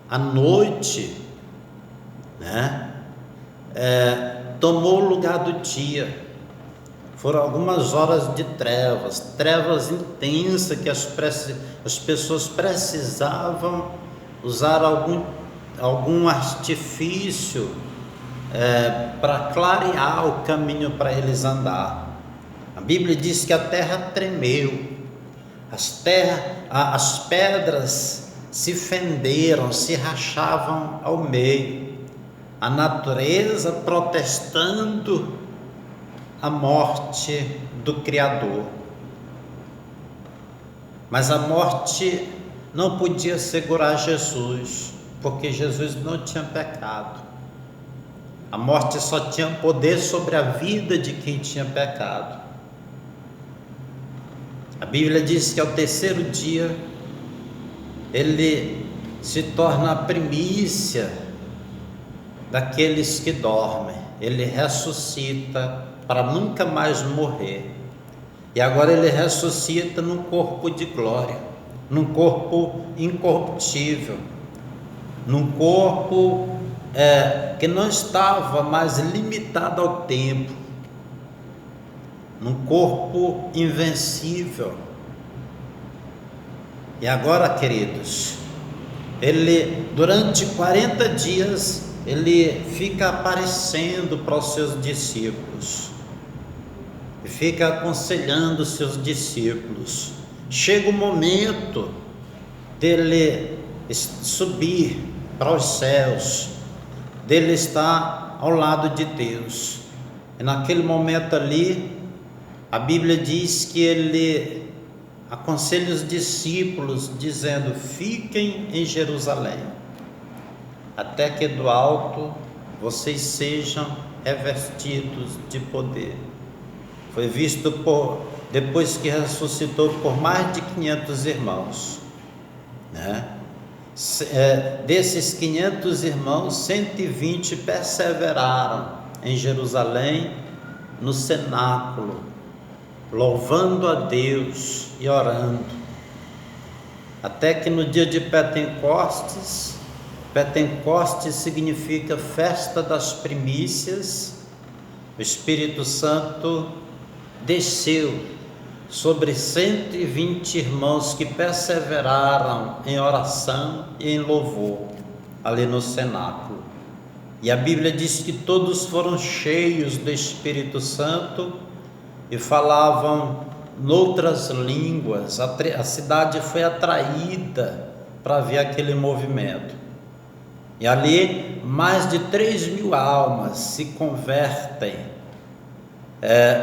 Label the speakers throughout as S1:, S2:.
S1: a noite, né, tomou o lugar do dia. Foram algumas horas de trevas intensas, que as pessoas precisavam usar algum artifício para clarear o caminho para eles andar. A Bíblia diz que a terra tremeu, as pedras se fenderam, se rachavam ao meio, a natureza protestando a morte do Criador. Mas a morte não podia segurar Jesus, porque Jesus não tinha pecado. A morte só tinha poder sobre a vida de quem tinha pecado. A Bíblia diz que ao terceiro dia ele se torna a primícia daqueles que dormem. Ele ressuscita para nunca mais morrer. E agora ele ressuscita num corpo de glória, num corpo incorruptível, num corpo que não estava mais limitado ao tempo, num corpo invencível. E agora, queridos, ele durante 40 dias ele fica aparecendo para os seus discípulos, fica aconselhando os seus discípulos. Chega o momento dele subir para os céus, dele estar ao lado de Deus. E naquele momento ali, a Bíblia diz que ele aconselha os discípulos dizendo: fiquem em Jerusalém, até que do alto vocês sejam revestidos de poder. Foi visto depois que ressuscitou por mais de 500 irmãos, né? Desses 500 irmãos, 120 perseveraram em Jerusalém, no cenáculo, louvando a Deus e orando, até que no dia de Pentecostes significa festa das primícias, o Espírito Santo desceu sobre 120 irmãos que perseveraram em oração e em louvor ali no cenáculo. E a Bíblia diz que todos foram cheios do Espírito Santo e falavam noutras línguas. A cidade foi atraída para ver aquele movimento. E ali mais de 3.000 almas se convertem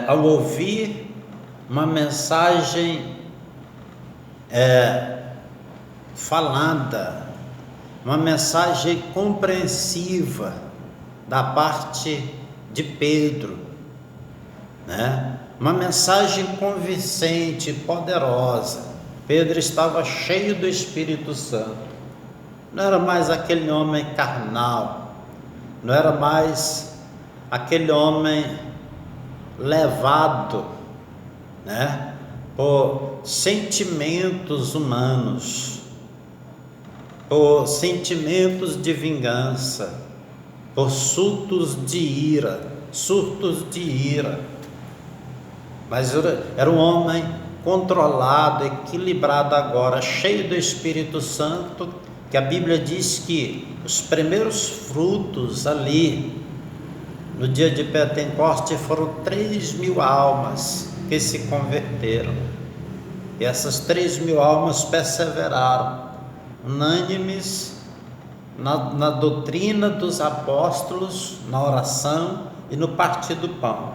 S1: ao ouvir uma mensagem falada, uma mensagem compreensiva da parte de Pedro, né? Uma mensagem convincente, poderosa. Pedro estava cheio do Espírito Santo. Não era mais aquele homem carnal, não era mais aquele homem levado, né, por sentimentos humanos, por sentimentos de vingança, por surtos de ira, mas era um homem controlado, equilibrado agora, cheio do Espírito Santo, que a Bíblia diz que os primeiros frutos ali no dia de Pentecostes foram 3.000 almas que se converteram. E essas 3.000 almas perseveraram, unânimes na doutrina dos apóstolos, na oração e no partir do pão.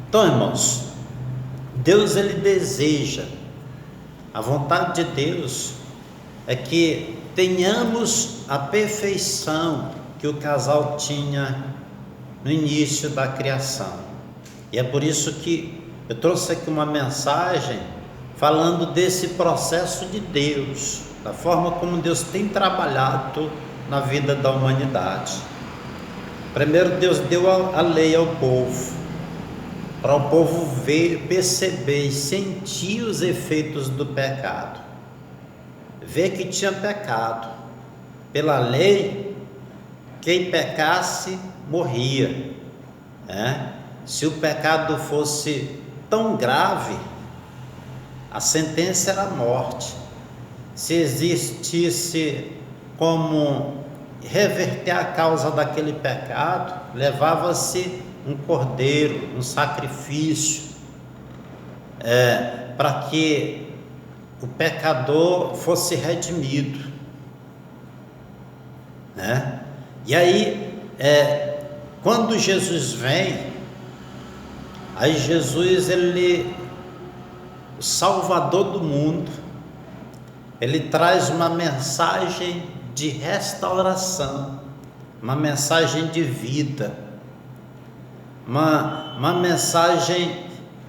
S1: Então, irmãos, Deus ele deseja, a vontade de Deus é que tenhamos a perfeição que o casal tinha no início da criação. E é por isso que eu trouxe aqui uma mensagem falando desse processo de Deus, da forma como Deus tem trabalhado na vida da humanidade. Primeiro Deus deu a lei ao povo, para o povo ver, perceber e sentir os efeitos do pecado. vê que tinha pecado. Pela lei, quem pecasse morria, né? Se o pecado fosse tão grave, a sentença era a morte. Se existisse como reverter a causa daquele pecado, levava-se um cordeiro, um sacrifício, para que o pecador fosse redimido, né? E aí, quando Jesus vem, aí Jesus, ele, o Salvador do mundo, ele traz uma mensagem de restauração, uma mensagem de vida, uma mensagem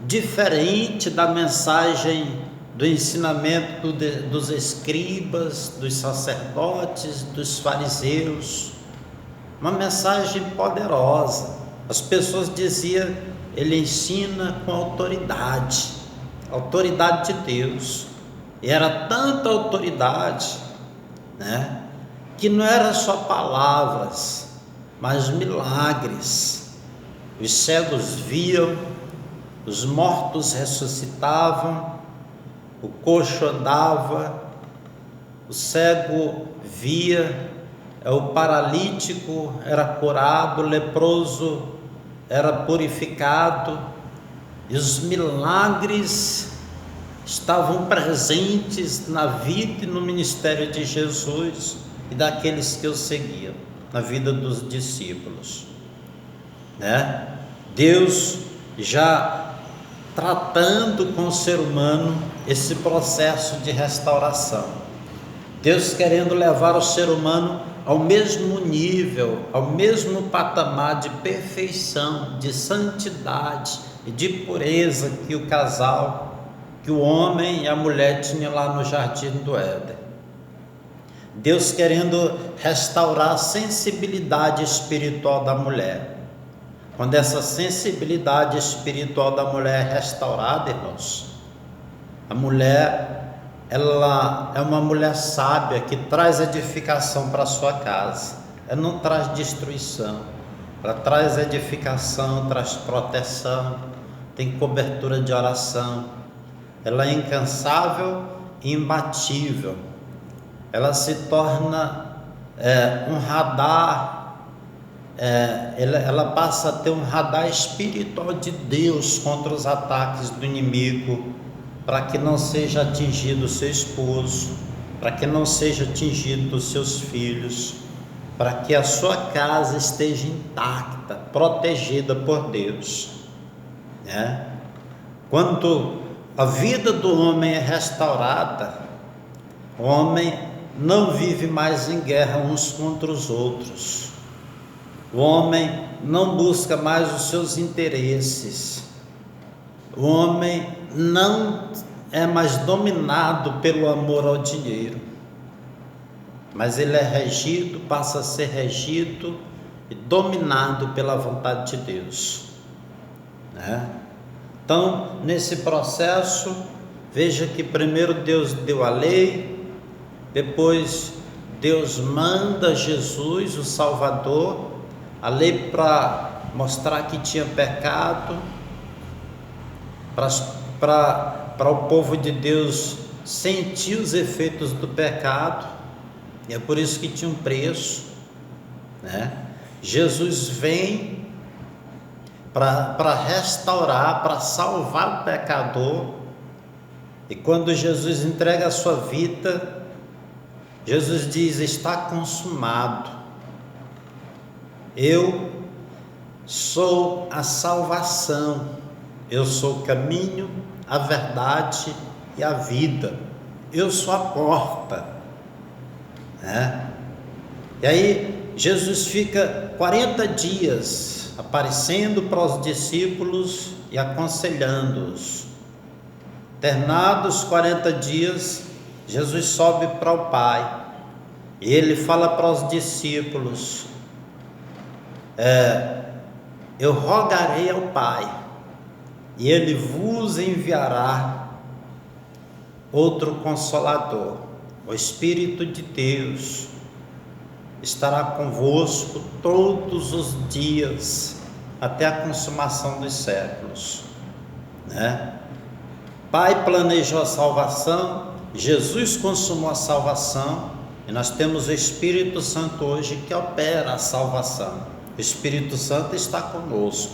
S1: diferente da mensagem do ensinamento dos escribas, dos sacerdotes, dos fariseus. Uma mensagem poderosa. As pessoas diziam: ele ensina com autoridade de Deus. E era tanta autoridade, né, que não era só palavras, mas milagres. Os cegos viam, os mortos ressuscitavam, o coxo andava, o cego via, o paralítico era curado, o leproso era purificado, e os milagres estavam presentes na vida e no ministério de Jesus e daqueles que o seguiam, na vida dos discípulos, né? Deus já tratando com o ser humano esse processo de restauração, Deus querendo levar o ser humano ao mesmo nível, ao mesmo patamar de perfeição, de santidade e de pureza que o casal, que o homem e a mulher tinham lá no jardim do Éden. Deus querendo restaurar a sensibilidade espiritual da mulher. Quando essa sensibilidade espiritual da mulher é restaurada, irmãos, a mulher, ela é uma mulher sábia que traz edificação para a sua casa. Ela não traz destruição, ela traz edificação, traz proteção, tem cobertura de oração. Ela é incansável e imbatível. Ela se torna um radar. Ela passa a ter um radar espiritual de Deus contra os ataques do inimigo, para que não seja atingido o seu esposo, para que não seja atingido os seus filhos, para que a sua casa esteja intacta, protegida por Deus, né? Quando a vida do homem é restaurada, o homem não vive mais em guerra uns contra os outros. O homem não busca mais os seus interesses. O homem não é mais dominado pelo amor ao dinheiro, mas ele é regido, passa a ser regido e dominado pela vontade de Deus, né? Então, nesse processo, veja que primeiro Deus deu a lei, depois Deus manda Jesus, o Salvador, a lei para mostrar que tinha pecado, para o povo de Deus sentir os efeitos do pecado, e é por isso que tinha um preço, né? Jesus vem para restaurar, para salvar o pecador. E quando Jesus entrega a sua vida, Jesus diz: está consumado. Eu sou a salvação, eu sou o caminho, a verdade e a vida, eu sou a porta, né? E aí Jesus fica 40 dias aparecendo para os discípulos e aconselhando-os. Terminados 40 dias, Jesus sobe para o Pai e ele fala para os discípulos: eu rogarei ao Pai e ele vos enviará outro Consolador, o Espírito de Deus estará convosco todos os dias, até a consumação dos séculos, né? Pai planejou a salvação, Jesus consumou a salvação, e nós temos o Espírito Santo hoje que opera a salvação. O Espírito Santo está conosco,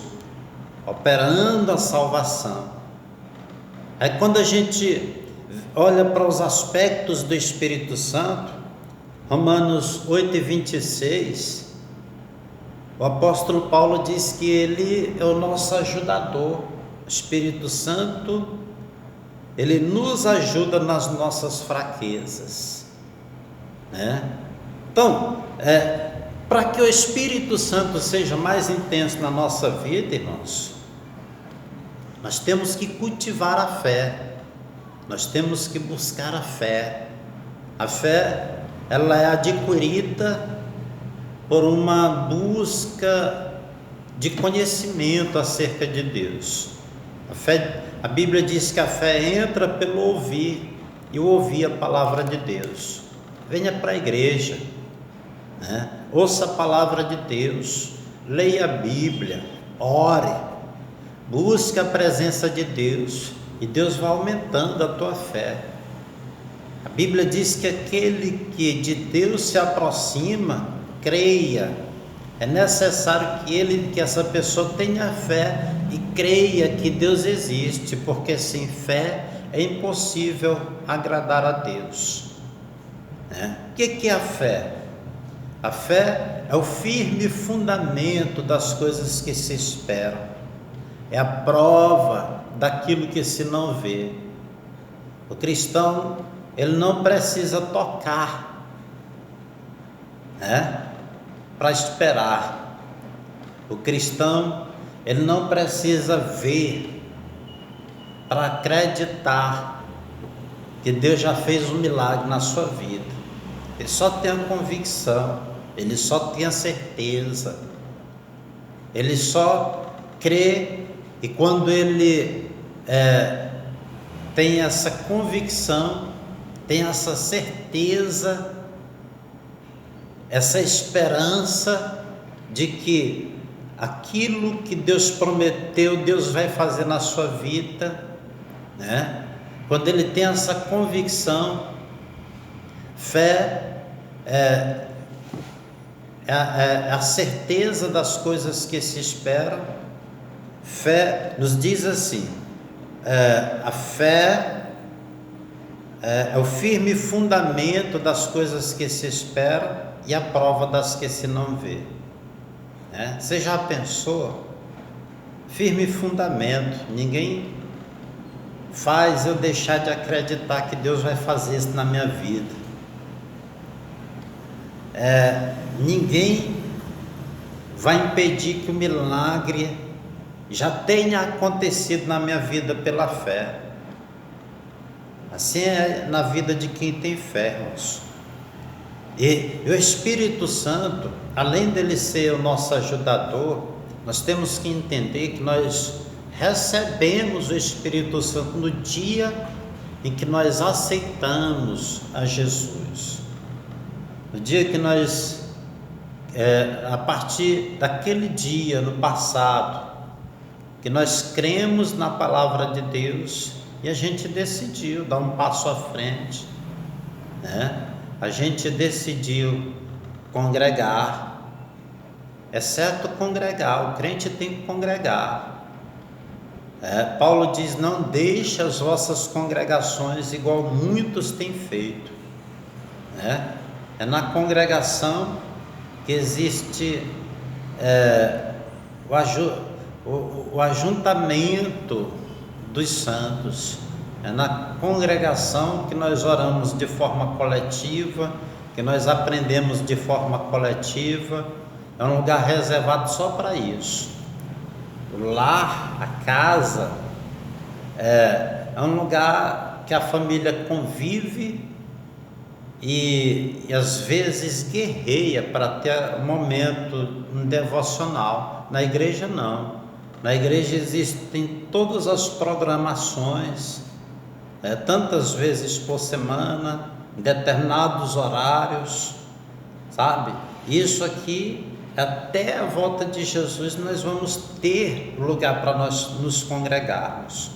S1: operando a salvação. Aí quando a gente olha para os aspectos do Espírito Santo, Romanos 8:26, o apóstolo Paulo diz que ele é o nosso ajudador. O Espírito Santo, ele nos ajuda nas nossas fraquezas, né? Então, para que o Espírito Santo seja mais intenso na nossa vida, irmãos, nós temos que cultivar a fé, nós temos que buscar a fé. A fé, ela é adquirida por uma busca de conhecimento acerca de Deus. A Bíblia diz que a fé entra pelo ouvir, e o ouvir a palavra de Deus. Venha para a igreja, né? Ouça a palavra de Deus, leia a Bíblia, ore, busque a presença de Deus, e Deus vai aumentando a tua fé. A Bíblia diz que aquele que de Deus se aproxima, creia. É necessário que essa pessoa tenha fé e creia que Deus existe, porque sem fé é impossível agradar a Deus, né? O que é a fé? A fé é o firme fundamento das coisas que se esperam, é a prova daquilo que se não vê. O cristão, ele não precisa tocar, né, para esperar. O cristão, ele não precisa ver para acreditar que Deus já fez um milagre na sua vida. Ele só tem a convicção, ele só tem a certeza, ele só crê, e quando ele tem essa convicção, tem essa certeza, essa esperança de que aquilo que Deus prometeu, Deus vai fazer na sua vida, né? Quando ele tem essa convicção, fé é a certeza das coisas que se esperam. Fé nos diz assim, a fé é o firme fundamento das coisas que se esperam e a prova das que se não vê, né? Você já pensou? Firme fundamento. Ninguém faz eu deixar de acreditar que Deus vai fazer isso na minha vida. Ninguém vai impedir que o milagre já tenha acontecido na minha vida pela fé. Assim é na vida de quem tem fé, irmãos. E o Espírito Santo, além dele ser o nosso ajudador, nós temos que entender que nós recebemos o Espírito Santo no dia em que nós aceitamos a Jesus. No dia que nós, a partir daquele dia, no passado, que nós cremos na palavra de Deus e a gente decidiu dar um passo à frente, né? A gente decidiu congregar. É certo congregar, o crente tem que congregar. Paulo diz: não deixe as vossas congregações igual muitos têm feito, né? É na congregação que existe o ajuntamento dos santos. É na congregação que nós oramos de forma coletiva, que nós aprendemos de forma coletiva. É um lugar reservado só para isso. O lar, a casa, é um lugar que a família convive e às vezes guerreia para ter um momento devocional. Na igreja não. Na igreja existem todas as programações, tantas vezes por semana, em determinados horários, sabe? Isso aqui, até a volta de Jesus, nós vamos ter lugar para nós nos congregarmos.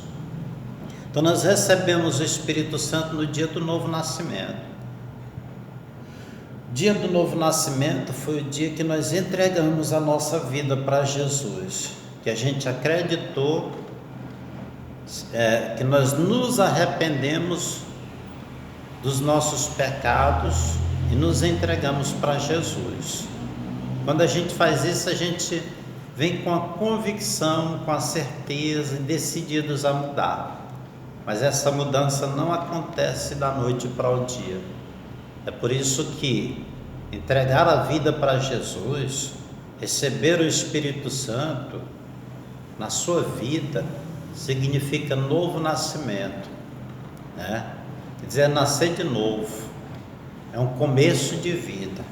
S1: Então nós recebemos o Espírito Santo no dia do novo nascimento. O dia do novo nascimento foi o dia que nós entregamos a nossa vida para Jesus, que a gente acreditou, que nós nos arrependemos dos nossos pecados e nos entregamos para Jesus. Quando a gente faz isso, a gente vem com a convicção, com a certeza e decididos a mudar. Mas essa mudança não acontece da noite para o dia. É por isso que entregar a vida para Jesus, receber o Espírito Santo na sua vida, significa novo nascimento, né? Quer dizer, nascer de novo. É um começo de vida.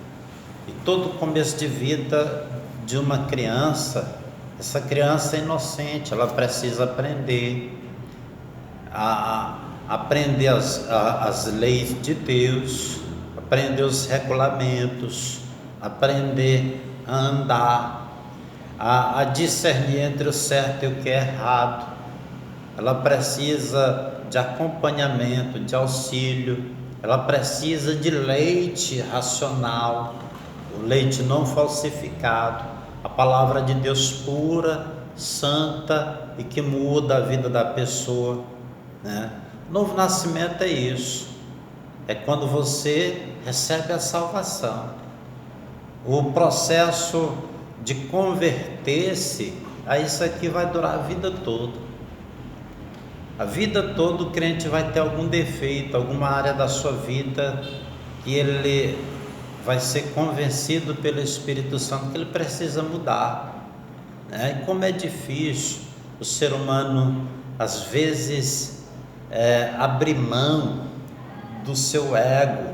S1: E todo começo de vida de uma criança, essa criança é inocente, ela precisa aprender as leis de Deus, aprender os regulamentos, aprender a andar, a discernir entre o certo e o que é errado. Ela precisa de acompanhamento, de auxílio, ela precisa de leite racional, o leite não falsificado, a palavra de Deus pura, santa e que muda a vida da pessoa, né? Novo nascimento é isso, é quando você recebe a salvação. O processo de converter-se a isso aqui vai durar a vida toda. A vida toda o crente vai ter algum defeito, alguma área da sua vida que ele vai ser convencido pelo Espírito Santo que ele precisa mudar, né? E como é difícil o ser humano às vezes abrir mão do seu ego,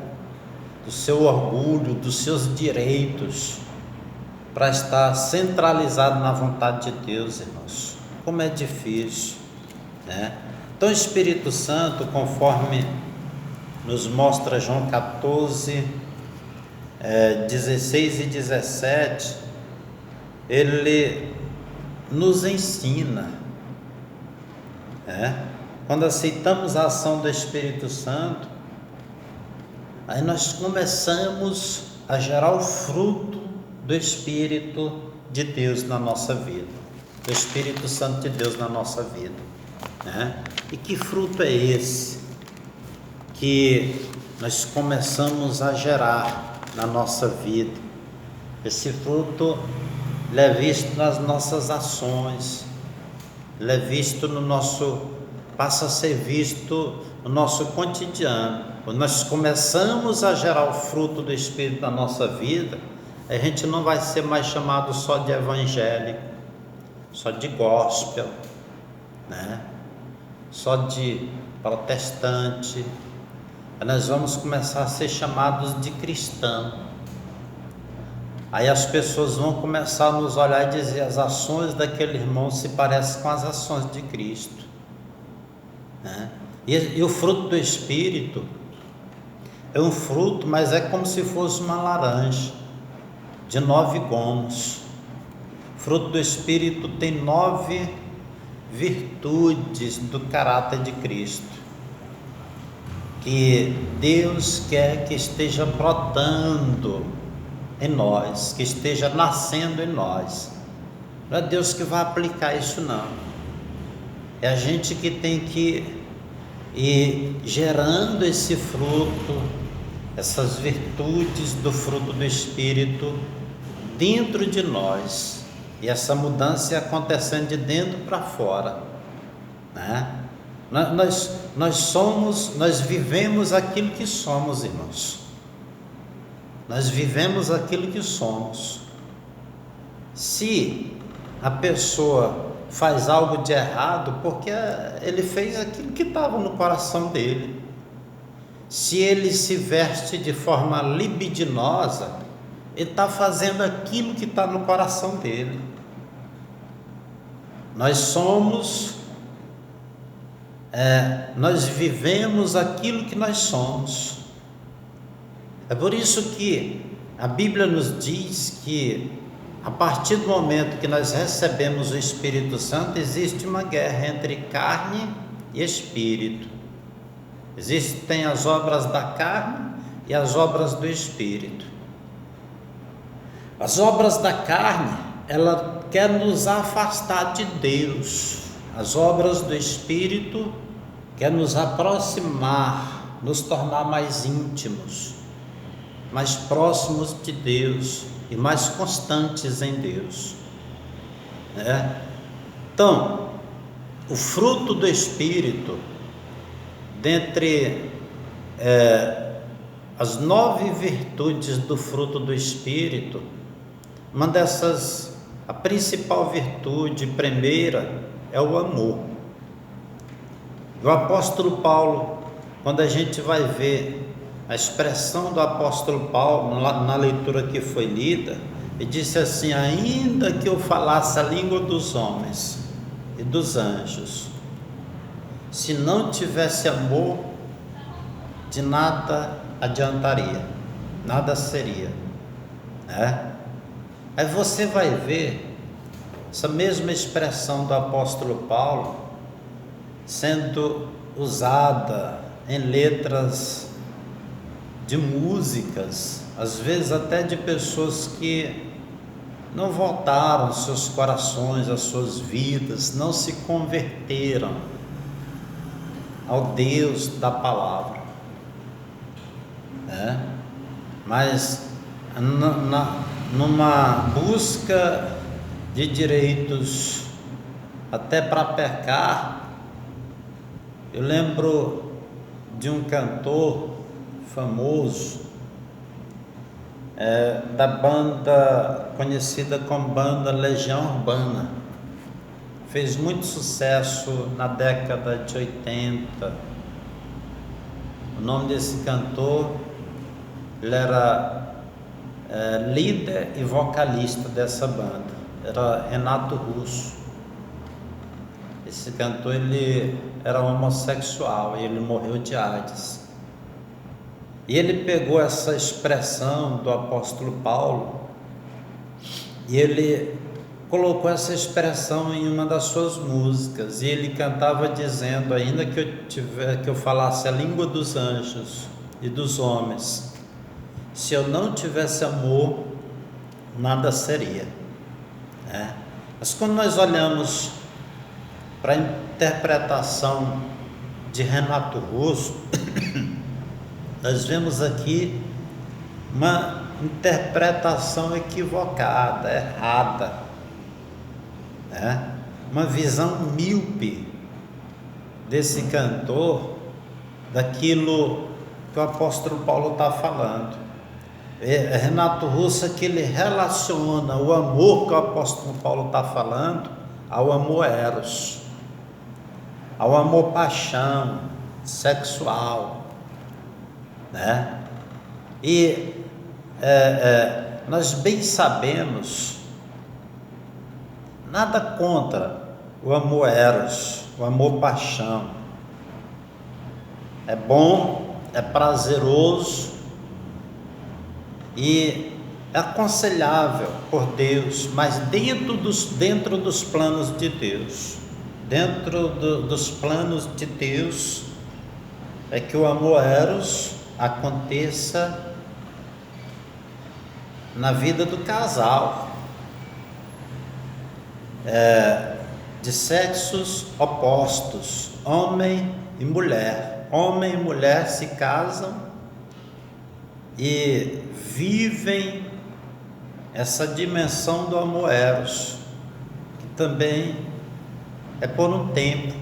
S1: do seu orgulho, dos seus direitos, para estar centralizado na vontade de Deus, irmãos. Como é difícil, né? Então o Espírito Santo, conforme nos mostra João 14, 16 e 17, ele nos ensina, quando aceitamos a ação do Espírito Santo, aí nós começamos a gerar o fruto do Espírito de Deus na nossa vida, do Espírito Santo de Deus na nossa vida, né? E que fruto é esse que nós começamos a gerar na nossa vida? Esse fruto ele é visto nas nossas ações, ele é visto no nosso, passa a ser visto no nosso cotidiano. Quando nós começamos a gerar o fruto do Espírito na nossa vida, a gente não vai ser mais chamado só de evangélico, só de gospel, né? Só de protestante. Nós vamos começar a ser chamados de cristão. Aí as pessoas vão começar a nos olhar e dizer: as ações daquele irmão se parecem com as ações de Cristo, né? E o fruto do Espírito é um fruto, mas é como se fosse uma laranja de 9 gomos. O fruto do Espírito tem 9 virtudes do caráter de Cristo, que Deus quer que esteja brotando em nós, que esteja nascendo em nós. Não é Deus que vai aplicar isso, não. É a gente que tem que ir gerando esse fruto, essas virtudes do fruto do Espírito dentro de nós, e essa mudança acontecendo de dentro para fora, né? Nós vivemos aquilo que somos, irmãos. Nós vivemos aquilo que somos. Se a pessoa faz algo de errado, porque ele fez aquilo que estava no coração dele. Se ele se veste de forma libidinosa, ele está fazendo aquilo que está no coração dele. Nós vivemos aquilo que nós somos. É por isso que a Bíblia nos diz que a partir do momento que nós recebemos o Espírito Santo, existe uma guerra entre carne e espírito. Existem as obras da carne e as obras do espírito. As obras da carne, ela quer nos afastar de Deus. As obras do espírito quer nos aproximar, nos tornar mais íntimos, mais próximos de Deus e mais constantes em Deus, né? Então, o fruto do Espírito, dentre as 9 virtudes do fruto do Espírito, uma dessas, a principal virtude, primeira, é o amor. O apóstolo Paulo, quando a gente vai ver a expressão do apóstolo Paulo na leitura que foi lida, ele disse assim: ainda que eu falasse a língua dos homens e dos anjos, se não tivesse amor, de nada adiantaria, nada seria, né? Aí você vai ver essa mesma expressão do apóstolo Paulo sendo usada em letras de músicas, às vezes até de pessoas que não voltaram seus corações, as suas vidas, não se converteram ao Deus da palavra, né? Mas numa busca de direitos até para pecar, eu lembro de um cantor famoso, da banda conhecida como banda Legião Urbana, fez muito sucesso na década de 80. O nome desse cantor, ele era líder e vocalista dessa banda, era Renato Russo. Esse cantor, ele era homossexual e ele morreu de AIDS. E ele pegou essa expressão do apóstolo Paulo e ele colocou essa expressão em uma das suas músicas, e ele cantava dizendo: ainda que eu falasse a língua dos anjos e dos homens, se eu não tivesse amor, nada seria, né? Mas quando nós olhamos para a interpretação de Renato Russo, nós vemos aqui uma interpretação equivocada, errada, né? Uma visão míope desse cantor, daquilo que o apóstolo Paulo está falando. Renato Russo é que ele relaciona o amor que o apóstolo Paulo está falando ao amor eros, ao amor paixão, sexual, né? E nós bem sabemos, nada contra o amor eros, o amor paixão. É bom, é prazeroso e é aconselhável por Deus, mas dentro dos planos de Deus. Dentro dos planos de Deus é que o amor eros aconteça na vida do casal, de sexos opostos, homem e mulher. Homem e mulher se casam e vivem essa dimensão do amor eros, que também é por um tempo,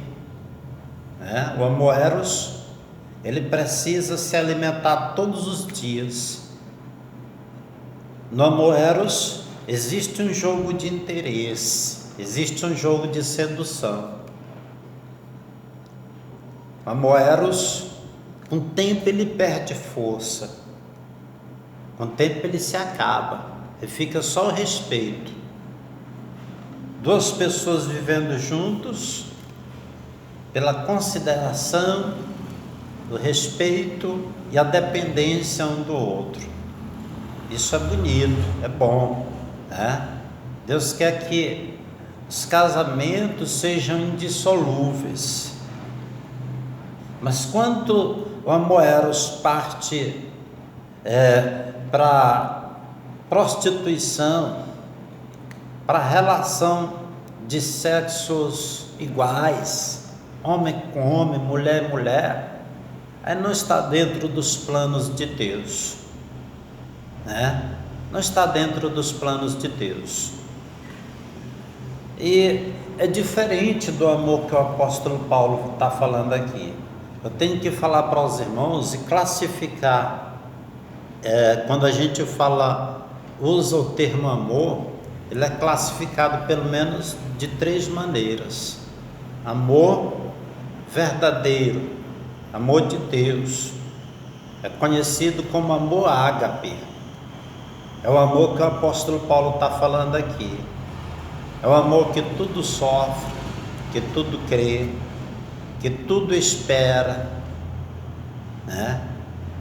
S1: né? O amor eros, ele precisa se alimentar todos os dias. No amor eros existe um jogo de interesse, existe um jogo de sedução. O amor eros, com o tempo ele perde força, com o tempo ele se acaba, e fica só o respeito. Duas pessoas vivendo juntos pela consideração, o respeito e a dependência um do outro. Isso é bonito, é bom, né? Deus quer que os casamentos sejam indissolúveis. Mas quando o amor eros parte para prostituição, para relação de sexos iguais, homem com homem, mulher com mulher, aí não está dentro dos planos de Deus, né? Não está dentro dos planos de Deus. E é diferente do amor que o apóstolo Paulo está falando aqui. Eu tenho que falar para os irmãos e classificar. Quando a gente usa o termo amor, ele é classificado pelo menos de 3 maneiras: amor verdadeiro, amor de Deus, é conhecido como amor ágape, é o amor que o apóstolo Paulo está falando aqui, é o amor que tudo sofre, que tudo crê, que tudo espera, né?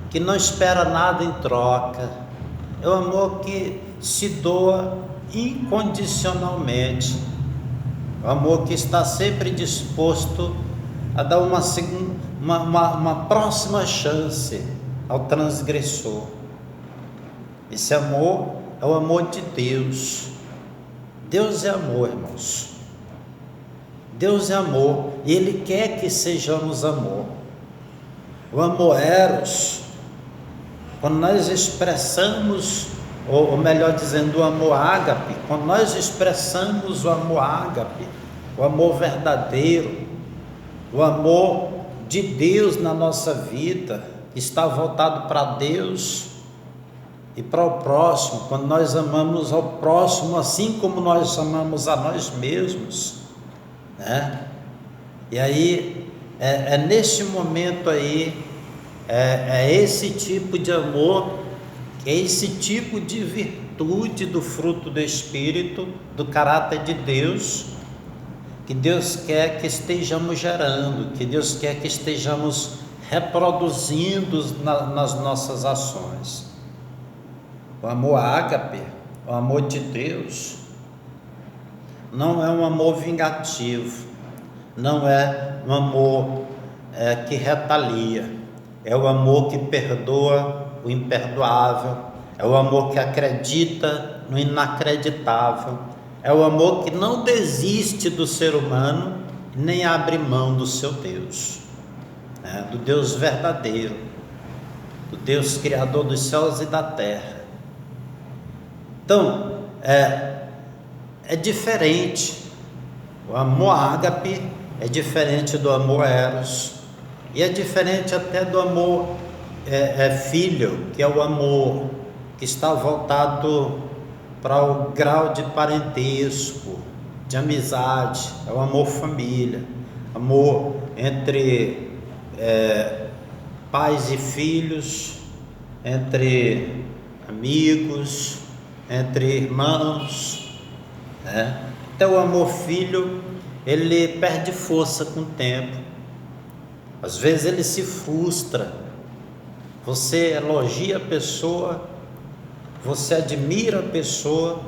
S1: Que não espera nada em troca, é o amor que se doa incondicionalmente, o amor que está sempre disposto a dar uma próxima chance ao transgressor. Esse amor é o amor de Deus. Deus é amor, irmãos. Deus é amor e Ele quer que sejamos amor. O amor eros, quando nós expressamos, ou melhor dizendo, o amor ágape, quando nós expressamos o amor ágape, o amor verdadeiro, o amor de Deus na nossa vida, que está voltado para Deus e para o próximo, quando nós amamos ao próximo assim como nós amamos a nós mesmos, né? E aí, nesse momento aí, esse tipo de amor, é esse tipo de virtude do fruto do Espírito, do caráter de Deus, que Deus quer que estejamos gerando, que Deus quer que estejamos reproduzindo nas nossas ações. O amor ágape, o amor de Deus, não é um amor vingativo, não é um amor que retalia, é o amor que perdoa o imperdoável, é o amor que acredita no inacreditável, é o amor que não desiste do ser humano nem abre mão do seu Deus, do Deus verdadeiro, do Deus criador dos céus e da terra. Então, é diferente. O amor ágape é diferente do amor eros, e é diferente até do amor filho, que é o amor que está voltado para o grau de parentesco, de amizade, é o amor família, amor entre pais e filhos, entre amigos, entre irmãos, né? Então o amor filho, ele perde força com o tempo, às vezes ele se frustra. Você elogia a pessoa, você admira a pessoa,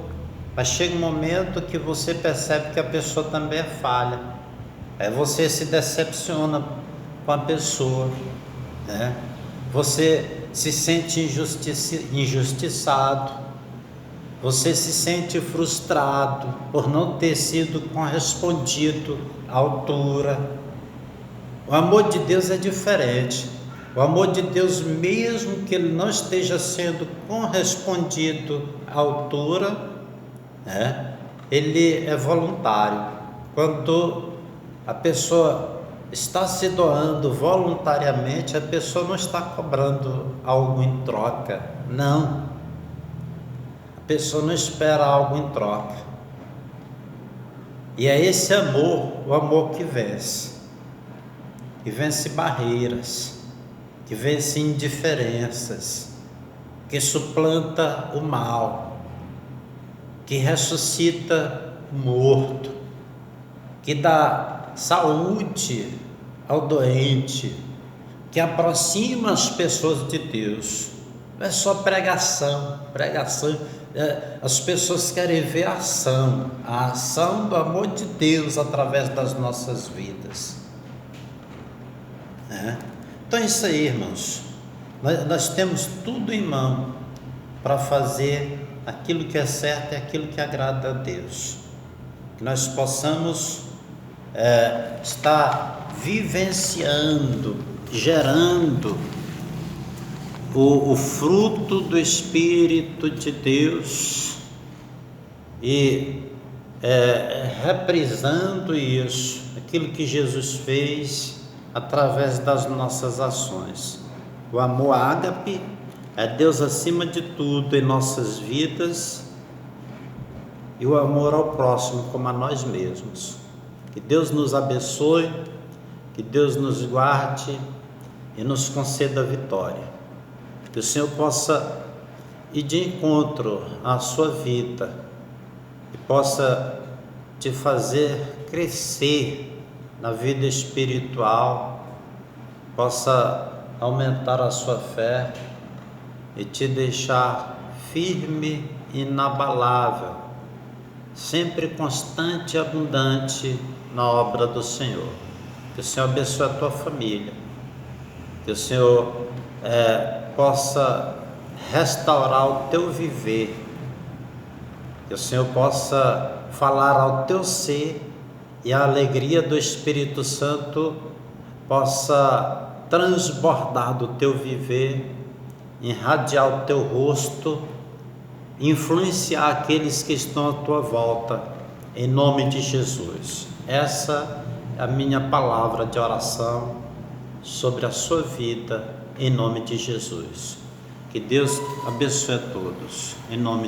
S1: mas chega um momento que você percebe que a pessoa também é falha, aí você se decepciona com a pessoa, né? Você se sente injustiçado, você se sente frustrado por não ter sido correspondido à altura. O amor de Deus é diferente. O amor de Deus, mesmo que ele não esteja sendo correspondido à altura, ele é voluntário. Quando a pessoa está se doando voluntariamente, a pessoa não está cobrando algo em troca, não. A pessoa não espera algo em troca. E é esse amor, o amor que vence barreiras, que vence indiferenças, que suplanta o mal, que ressuscita o morto, que dá saúde ao doente, que que aproxima as pessoas de Deus. Não é só pregação. As pessoas querem ver a ação do amor de Deus através das nossas vidas. Então é isso aí, irmãos. Nós temos tudo em mão para fazer aquilo que é certo e aquilo que agrada a Deus. Que nós possamos estar vivenciando, gerando o fruto do Espírito de Deus e reprisando isso, aquilo que Jesus fez através das nossas ações. O amor ágape é Deus acima de tudo em nossas vidas, e o amor ao próximo como a nós mesmos. Que Deus nos abençoe, que Deus nos guarde e nos conceda a vitória. Que o Senhor possa ir de encontro à sua vida e possa te fazer crescer na vida espiritual, possa aumentar a sua fé e te deixar firme e inabalável, sempre constante e abundante na obra do Senhor. Que o Senhor abençoe a tua família, que o Senhor possa restaurar o teu viver, que o Senhor possa falar ao teu ser e a alegria do Espírito Santo possa transbordar do teu viver, irradiar o teu rosto, influenciar aqueles que estão à tua volta, em nome de Jesus. Essa é a minha palavra de oração sobre a sua vida, em nome de Jesus. Que Deus abençoe a todos, em nome de